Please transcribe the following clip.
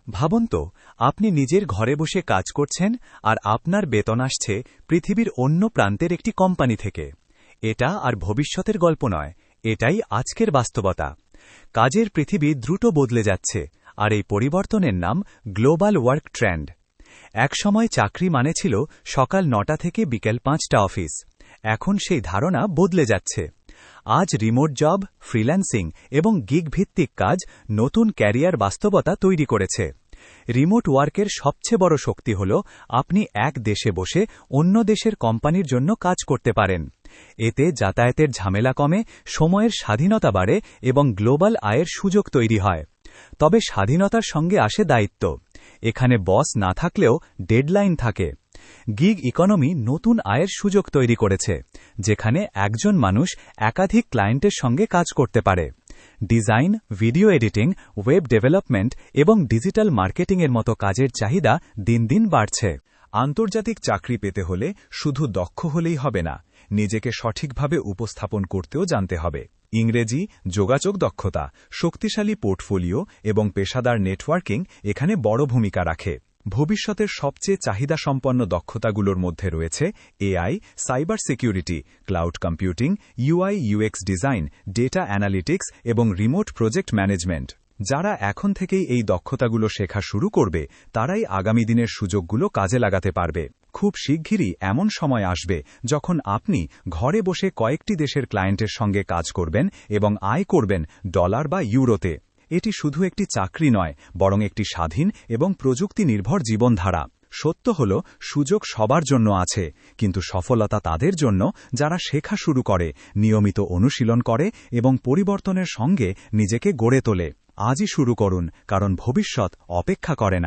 ভাবুন তো, আপনি নিজের ঘরে বসে কাজ করছেন আর আপনার বেতন আসছে পৃথিবীর অন্য প্রান্তের একটি কোম্পানি থেকে। এটা আর ভবিষ্যতের গল্প নয়, এটাই আজকের বাস্তবতা। কাজের পৃথিবী দ্রুত বদলে যাচ্ছে, আর এই পরিবর্তনের নাম গ্লোবাল ওয়ার্ক ট্রেন্ড। একসময় চাকরি মানে ছিল সকাল ৯টা থেকে বিকেল ৫টা অফিস। এখন সেই ধারণা বদলে যাচ্ছে। আজ রিমোট জব, ফ্রিল্যান্সিং এবং গিগ ভিত্তিক কাজ নতুন ক্যারিয়ার বাস্তবতা তৈরি করেছে। রিমোট ওয়ার্কের সবচেয়ে বড় শক্তি হল আপনি এক দেশে বসে অন্য দেশের কোম্পানির জন্য কাজ করতে পারেন। এতে যাতায়াতের ঝামেলা কমে, সময়ের স্বাধীনতা বাড়ে এবং গ্লোবাল আয়ের সুযোগ তৈরি হয়। তবে স্বাধীনতার সঙ্গে আসে দায়িত্ব। এখানে বস না থাকলেও ডেডলাইন থাকে। গিগ ইকোনমি নতুন আয়ের সুযোগ তৈরি করেছে, যেখানে একজন মানুষ একাধিক ক্লায়েন্টের সঙ্গে কাজ করতে পারে। Design, video editing, web development এবং ডিজিটাল মার্কেটিংয়ের মতো কাজের চাহিদা দিন দিন বাড়ছে। আন্তর্জাতিক চাকরি পেতে হলে শুধু দক্ষ হলেই হবে না, নিজেকে সঠিকভাবে উপস্থাপন করতেও জানতে হবে। ইংরেজি, যোগাযোগ দক্ষতা, শক্তিশালী পোর্টফোলিও এবং পেশাদার নেটওয়ার্কিং এখানে বড় ভূমিকা রাখে। ভবিষ্যতের সবচেয়ে চাহিদাসম্পন্ন দক্ষতাগুলোর মধ্যে রয়েছে AI, cyber security, cloud computing, UI UX design, data analytics এবং রিমোট প্রজেক্ট ম্যানেজমেন্ট। যারা এখন থেকেই এই দক্ষতাগুলো শেখা শুরু করবে, তারাই আগামী দিনের সুযোগগুলো কাজে লাগাতে পারবে। খুব শিগগিরই এমন সময় আসবে যখন আপনি ঘরে বসে কয়েকটি দেশের ক্লায়েন্টের সঙ্গে কাজ করবেন এবং আয় করবেন ডলার বা ইউরোতে। এটি শুধু একটি চাকরি নয়, বরং একটি স্বাধীন এবং প্রযুক্তি নির্ভর জীবনধারা। সত্য হল, সুযোগ সবার জন্য আছে, কিন্তু সফলতা তাদের জন্য যারা শেখা শুরু করে, নিয়মিত অনুশীলন করে এবং পরিবর্তনের সঙ্গে নিজেকে গড়ে তোলে। আজই শুরু করুন, কারণ ভবিষ্যৎ অপেক্ষা করে না।